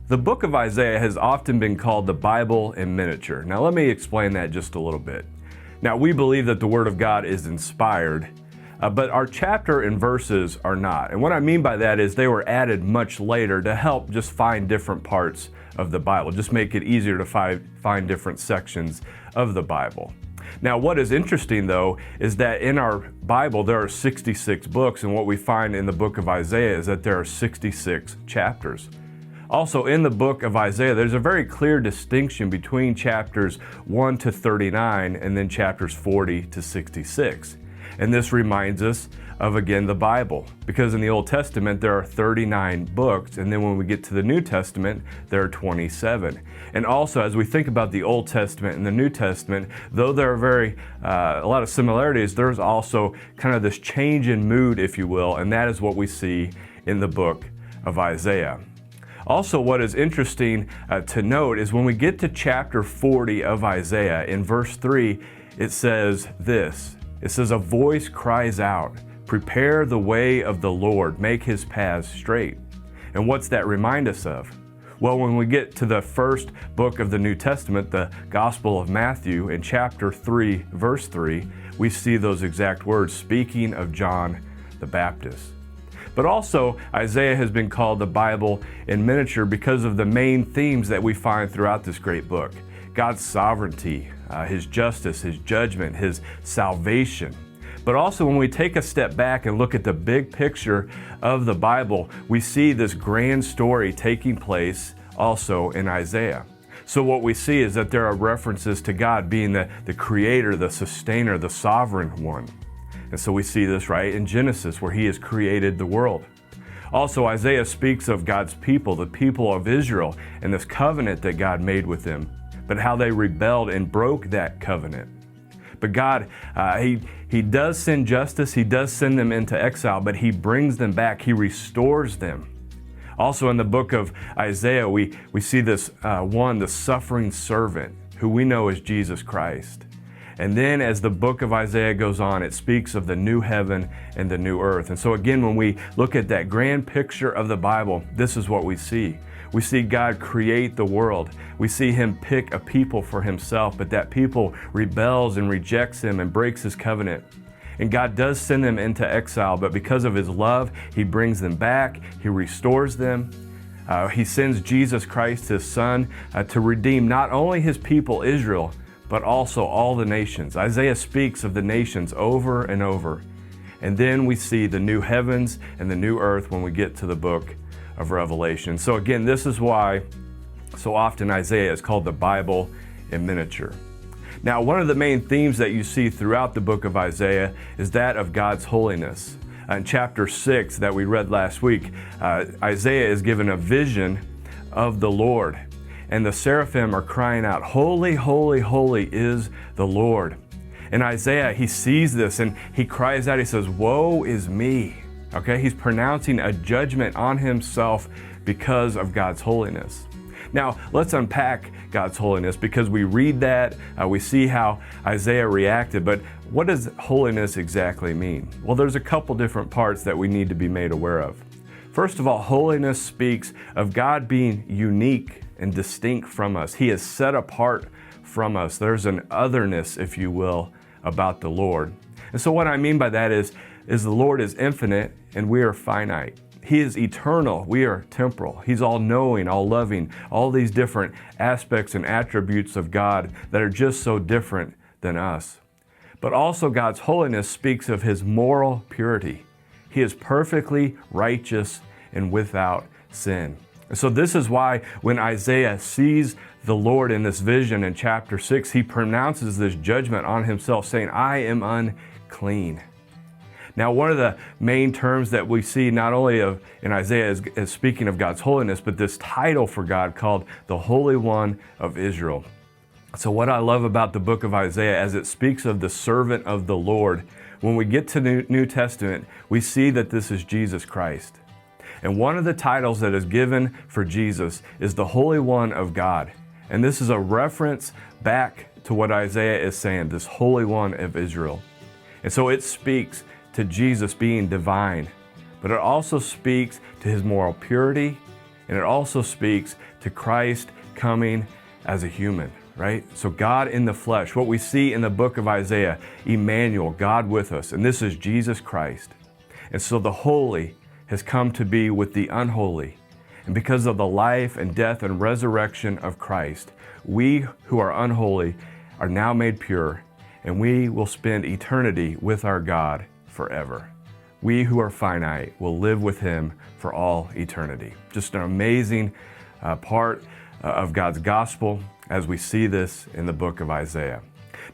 The book of Isaiah has often been called the Bible in miniature. Now let me explain that just a little bit. Now we believe that the Word of God is inspired, but our chapter and verses are not. And what I mean by that is they were added much later to help just find different parts of the Bible, just make it easier to find different sections of the Bible. Now what is interesting though is that in our Bible there are 66 books, and what we find in the book of Isaiah is that there are 66 chapters. Also in the book of Isaiah there's a very clear distinction between chapters 1 to 39 and then chapters 40 to 66. And this reminds us of, again, the Bible, because in the Old Testament there are 39 books, and then when we get to the New Testament there are 27. And also as we think about the Old Testament and the New Testament, though there are a lot of similarities, there's also kind of this change in mood, if you will, and that is what we see in the book of Isaiah. Also, what is interesting to note is when we get to chapter 40 of Isaiah, in verse 3, it says this. It says, "A voice cries out, 'Prepare the way of the Lord, make his paths straight.'" And what's that remind us of? Well, when we get to the first book of the New Testament, the Gospel of Matthew, in chapter 3, verse 3, we see those exact words speaking of John the Baptist. But also, Isaiah has been called the Bible in miniature because of the main themes that we find throughout this great book. God's sovereignty, His justice, His judgment, His salvation. But also when we take a step back and look at the big picture of the Bible, we see this grand story taking place also in Isaiah. So what we see is that there are references to God being the creator, the sustainer, the sovereign one. And so we see this right in Genesis where He has created the world. Also, Isaiah speaks of God's people, the people of Israel, and this covenant that God made with them, but how they rebelled and broke that covenant. But God, He does send justice, He does send them into exile, but He brings them back, He restores them. Also in the book of Isaiah, we see this the suffering servant, who we know as Jesus Christ. And then as the book of Isaiah goes on, it speaks of the new heaven and the new earth. And so again, when we look at that grand picture of the Bible, this is what we see. We see God create the world. We see Him pick a people for Himself, but that people rebels and rejects Him and breaks His covenant. And God does send them into exile, but because of His love, He brings them back, He restores them. He sends Jesus Christ, His Son, to redeem not only His people, Israel, but also all the nations. Isaiah speaks of the nations over and over. And then we see the new heavens and the new earth when we get to the book of Revelation. So again, this is why so often Isaiah is called the Bible in miniature. Now, one of the main themes that you see throughout the book of Isaiah is that of God's holiness. In chapter 6 that we read last week, Isaiah is given a vision of the Lord. And the seraphim are crying out, "Holy, holy, holy is the Lord." And Isaiah, he sees this and he cries out, he says, "Woe is me." Okay, he's pronouncing a judgment on himself because of God's holiness. Now, let's unpack God's holiness because we read that, we see how Isaiah reacted, but what does holiness exactly mean? Well, there's a couple different parts that we need to be made aware of. First of all, holiness speaks of God being unique and distinct from us. He is set apart from us. There's an otherness, if you will, about the Lord. And so what I mean by that is the Lord is infinite and we are finite. He is eternal, we are temporal. He's all-knowing, all-loving, all these different aspects and attributes of God that are just so different than us. But also God's holiness speaks of His moral purity. He is perfectly righteous and without sin. So this is why when Isaiah sees the Lord in this vision in chapter 6, he pronounces this judgment on himself saying, "I am unclean." Now, one of the main terms that we see not only in Isaiah is speaking of God's holiness, but this title for God called the Holy One of Israel. So what I love about the book of Isaiah as it speaks of the servant of the Lord, when we get to the New Testament, we see that this is Jesus Christ. And one of the titles that is given for Jesus is the Holy One of God. And this is a reference back to what Isaiah is saying, this Holy One of Israel. And so it speaks to Jesus being divine, but it also speaks to His moral purity and it also speaks to Christ coming as a human, right? So God in the flesh, what we see in the book of Isaiah, Emmanuel, God with us, and this is Jesus Christ. And so the holy has come to be with the unholy. And because of the life and death and resurrection of Christ, we who are unholy are now made pure, and we will spend eternity with our God forever. We who are finite will live with Him for all eternity. Just an amazing part of God's gospel as we see this in the book of Isaiah.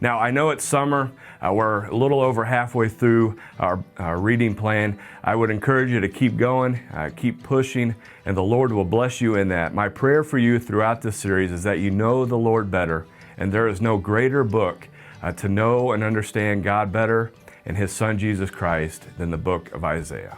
Now, I know it's summer. We're a little over halfway through our reading plan. I would encourage you to keep going, keep pushing, and the Lord will bless you in that. My prayer for you throughout this series is that you know the Lord better, and there is no greater book to know and understand God better and His Son, Jesus Christ, than the book of Isaiah.